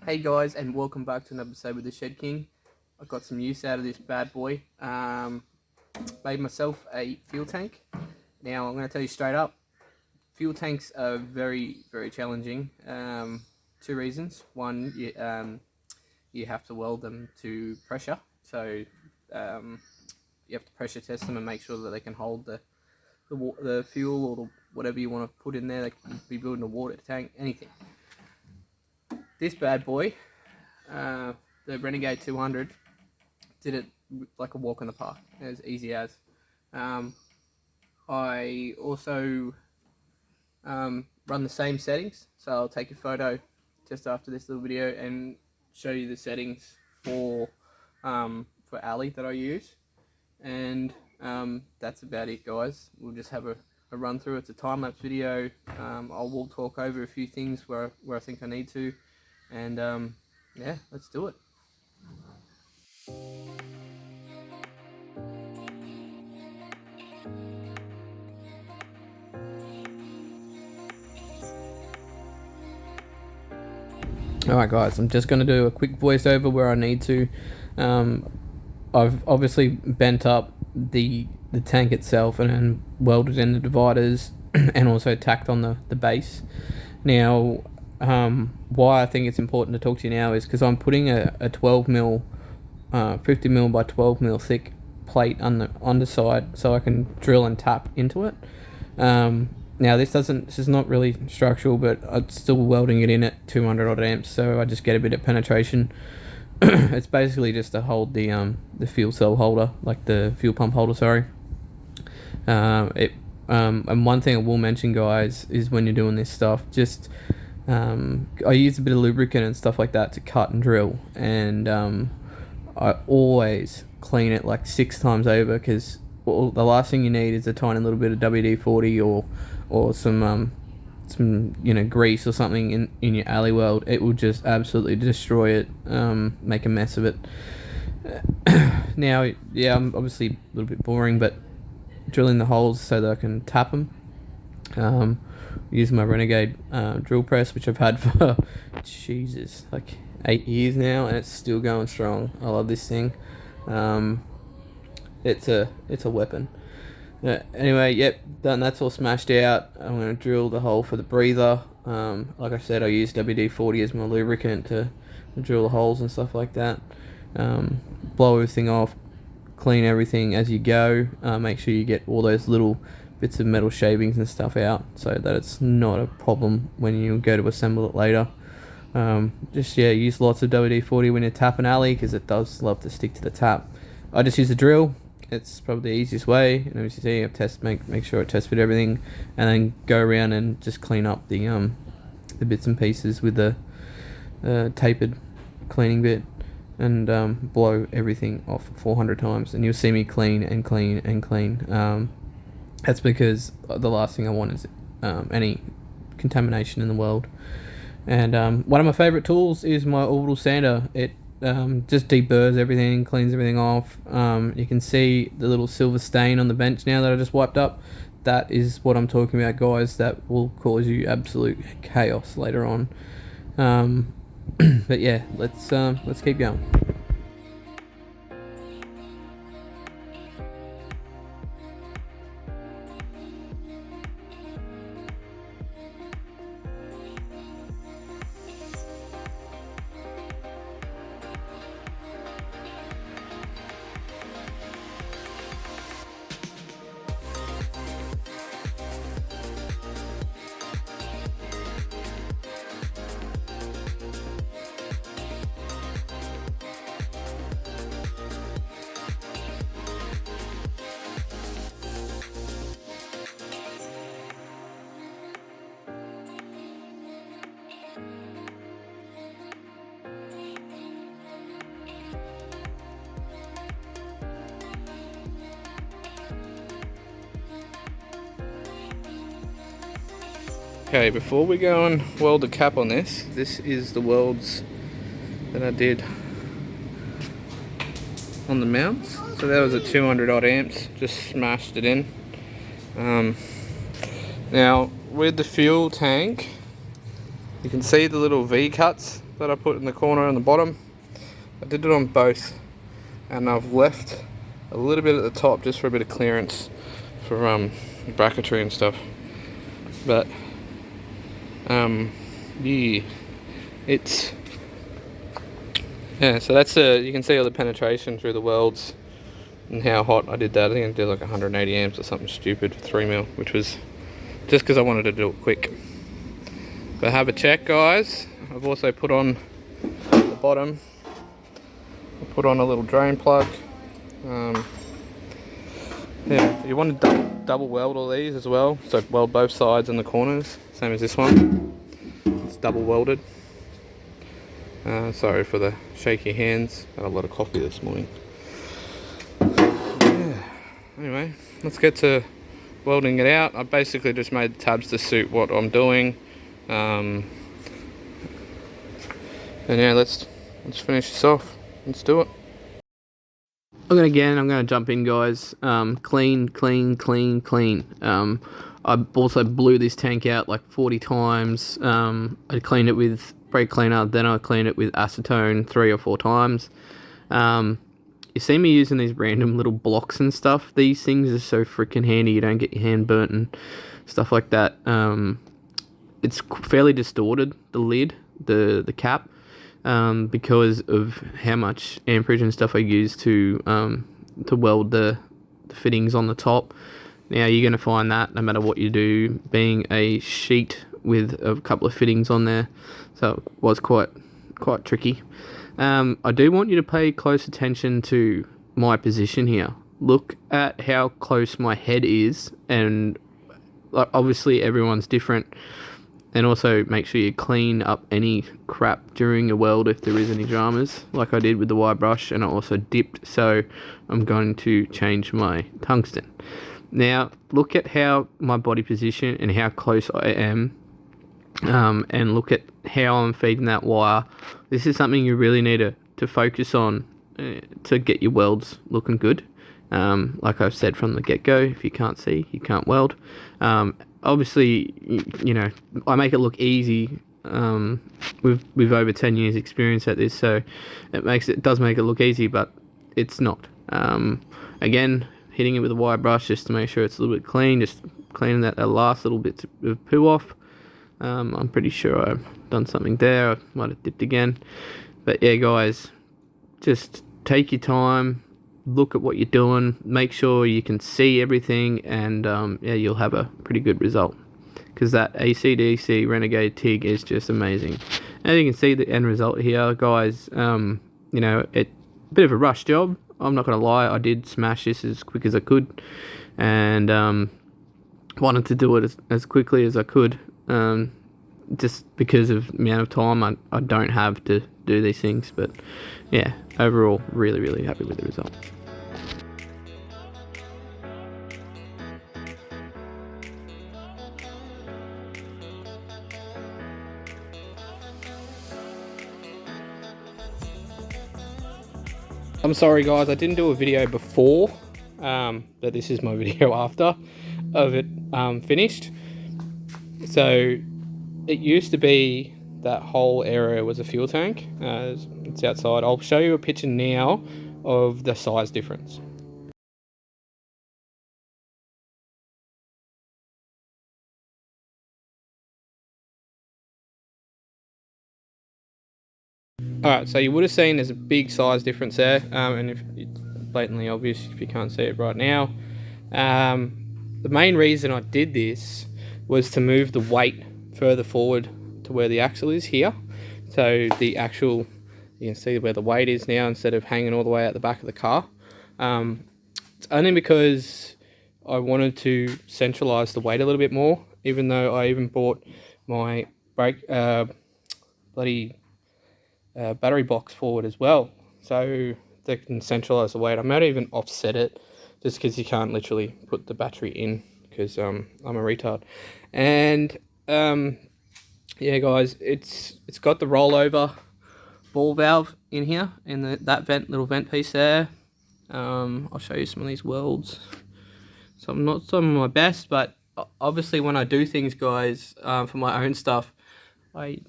Hey guys, and welcome back to another episode with the Shed King. I got some use out of this bad boy. Made myself a fuel tank. Now I'm going to tell you straight up, fuel tanks are very, very challenging. Two reasons. One, you have to weld them to pressure, so you have to pressure test them and make sure that they can hold the fuel or whatever you want to put in there. They can be building a water tank, anything. This bad boy, the Renegade 200, did it like a walk in the park, as easy as. I also run the same settings, so I'll take a photo just after this little video and show you the settings for Ali that I use, and that's about it, guys. We'll just have a run through. It's a time-lapse video. I will talk over a few things where I think I need to, and yeah, let's do it. Alright guys, I'm just going to do a quick voiceover where I need to. I've obviously bent up the tank itself and welded in the dividers and also tacked on the base. Now, why I think it's important to talk to you now is because I'm putting a 12mm, 50mm by 12mm thick plate on the underside so I can drill and tap into it. Now this is not really structural, but I'm still welding it in at 200 odd amps, so I just get a bit of penetration. It's basically just to hold the fuel cell holder, like the fuel pump holder, sorry. And one thing I will mention, guys, is when you're doing this stuff, just I use a bit of lubricant and stuff like that to cut and drill, and I always clean it like 6 times over, because the last thing you need is a tiny little bit of WD-40 or some grease or something in your alley weld. It will just absolutely destroy it, make a mess of it. Now, yeah, I'm obviously a little bit boring, but drilling the holes so that I can tap them. Using my Renegade drill press, which I've had for Jesus, like 8 years now, and it's still going strong. I love this thing. It's a weapon. Anyway, yep, done. That's all smashed out. I'm going to drill the hole for the breather. Like I said, I use WD-40 as my lubricant to drill the holes and stuff like that. Blow everything off, clean everything as you go. Make sure you get all those little bits of metal shavings and stuff out so that it's not a problem when you go to assemble it later. Use lots of WD-40 when you're tapping alley, because it does love to stick to the tap. I just use a drill. It's probably the easiest way. And as you see, I've make sure it test fit everything, and then go around and just clean up the bits and pieces with the tapered cleaning bit, and blow everything off 400 times, and you'll see me clean and clean and clean. That's because the last thing I want is any contamination in the world. And one of my favourite tools is my orbital sander. It just deburrs everything, cleans everything off. You can see the little silver stain on the bench now that I just wiped up. That is what I'm talking about, guys. That will cause you absolute chaos later on. But yeah, let's keep going. Okay, before we go and weld the cap on this is the welds that I did on the mounts. So that was at 200 odd amps, just smashed it in. Now with the fuel tank, you can see the little V cuts that I put in the corner and the bottom. I did it on both, and I've left a little bit at the top just for a bit of clearance for bracketry and stuff. But yeah, it's so that's you can see all the penetration through the welds and how hot I did that. I think I did like 180 amps or something stupid for 3mm, which was just because I wanted to do it quick. But have a check, guys. I've also put on the bottom, I put on a little drain plug. Yeah, you want to double weld all these as well, so weld both sides and the corners, same as this one. It's double welded. Sorry for the shaky hands, had a lot of coffee this morning. Yeah. Anyway, let's get to welding it out. I basically just made the tabs to suit what I'm doing. And yeah, let's finish this off. Let's do it. I'm gonna jump in, guys. Clean. I also blew this tank out like 40 times. I cleaned it with brake cleaner, then I cleaned it with acetone 3 or 4 times. You see me using these random little blocks and stuff. These things are so freaking handy. You don't get your hand burnt and stuff like that. It's fairly distorted, the lid, the cap, because of how much amperage and stuff I use to weld the fittings on the top. Now you're going to find that no matter what you do, being a sheet with a couple of fittings on there, so it was quite tricky. I do want you to pay close attention to my position here. Look at how close my head is, and obviously everyone's different. And also make sure you clean up any crap during your weld if there is any dramas, like I did with the wire brush, and I also dipped, so I'm going to change my tungsten. Now look at how my body position and how close I am, and look at how I'm feeding that wire. This is something you really need to focus on to get your welds looking good. Like I've said from the get-go, if you can't see, you can't weld. Obviously, you know, I make it look easy with over 10 years experience at this, so it does make it look easy, but it's not. Again, hitting it with a wire brush just to make sure it's a little bit clean, just cleaning that last little bit of poo off. I'm pretty sure I've done something there. I might have dipped again, but yeah, guys, just take your time, look at what you're doing, make sure you can see everything, and yeah, you'll have a pretty good result, because that ACDC Renegade TIG is just amazing. And you can see the end result here, guys. You know, a bit of a rush job, I'm not gonna lie. I did smash this as quick as I could, and wanted to do it as quickly as I could, just because of the amount of time I don't have to do these things. But yeah, overall, really happy with the result. I'm sorry, guys, I didn't do a video before, but this is my video after of it finished. So it used to be that whole area was a fuel tank. It's outside. I'll show you a picture now of the size difference. Alright, so you would have seen there's a big size difference there, and if it's blatantly obvious if you can't see it right now. The main reason I did this was to move the weight further forward to where the axle is here. So the actual, you can see where the weight is now instead of hanging all the way out the back of the car. It's only because I wanted to centralize the weight a little bit more, even though I even bought my brake battery box forward as well, so they can centralize the weight. I might even offset it, just because you can't literally put the battery in, because I'm a retard. And yeah, guys, it's got the rollover ball valve in here, in that little vent piece there. I'll show you some of these welds. So I'm not some of my best, but obviously when I do things, guys, for my own stuff, I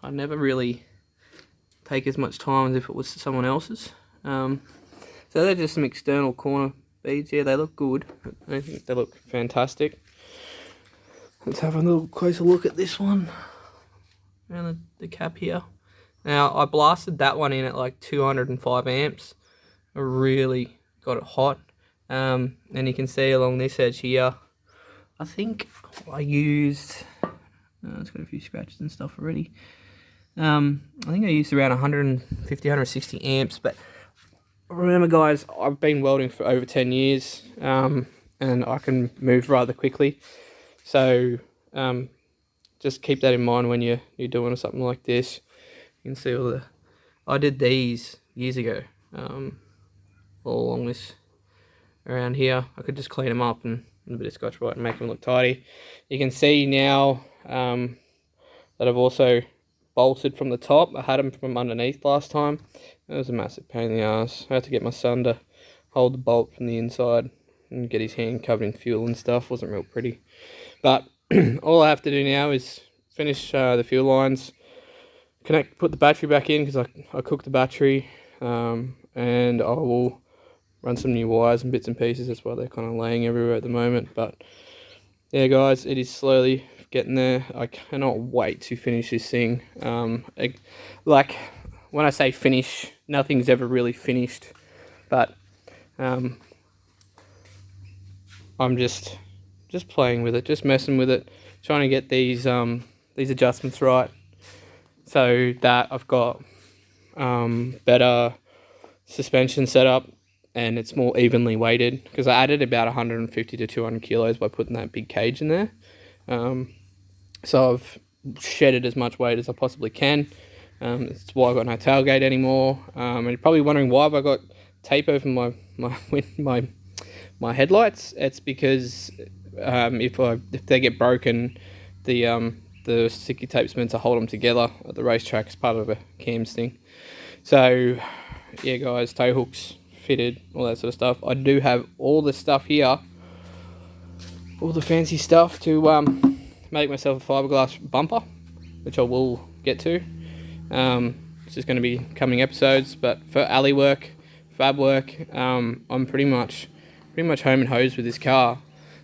never really take as much time as if it was someone else's. So they're just some external corner beads. Yeah, they look good. I think they look fantastic. Let's have a little closer look at this one around the cap here. Now, I blasted that one in at like 205 amps. I really got it hot. And you can see along this edge here, I think I used, it's got a few scratches and stuff already. I think I used around 150, 160 amps, but remember guys, I've been welding for over 10 years, and I can move rather quickly. So, just keep that in mind when you're doing something like this. You can see I did these years ago, all along this, around here. I could just clean them up and a bit of Scotch-Brite and make them look tidy. You can see now, that I've also bolted from the top. I had them from underneath last time. It was a massive pain in the ass. I had to get my son to hold the bolt from the inside and get his hand covered in fuel and stuff. Wasn't real pretty. But all I have to do now is finish the fuel lines, put the battery back in because I cooked the battery, and I will run some new wires and bits and pieces. That's why they're kind of laying everywhere at the moment. But yeah, guys, it is slowly getting there. I cannot wait to finish this thing. Like when I say finish, nothing's ever really finished, but I'm just playing with it, just messing with it, trying to get these adjustments right, so that I've got better suspension setup and it's more evenly weighted, because I added about 150 to 200 kilos by putting that big cage in there. So I've shedded as much weight as I possibly can. That's why I've got no tailgate anymore. And you're probably wondering why have I got tape over my headlights. It's because if they get broken, the sticky tape's meant to hold them together at the racetrack as part of a cams thing. So yeah, guys, tow hooks fitted, all that sort of stuff. I do have all the stuff here, all the fancy stuff to make myself a fiberglass bumper, which I will get to. This is going to be coming episodes, but for alley work, fab work, I'm pretty much home and hosed with this car.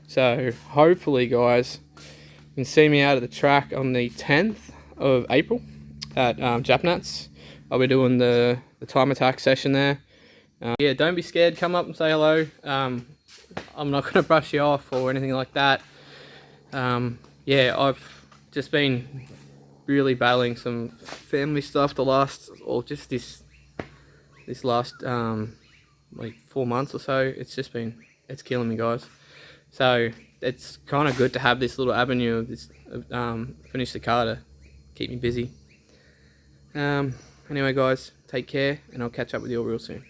So hopefully, guys, you can see me out of the track on the 10th of April at Japnats. I'll be doing the time attack session there. Yeah, don't be scared. Come up and say hello. I'm not going to brush you off or anything like that. Yeah, I've just been really battling some family stuff this last like 4 months or so. It's killing me, guys. So it's kind of good to have this little avenue of this finish the car to keep me busy. Anyway, guys, take care, and I'll catch up with you all real soon.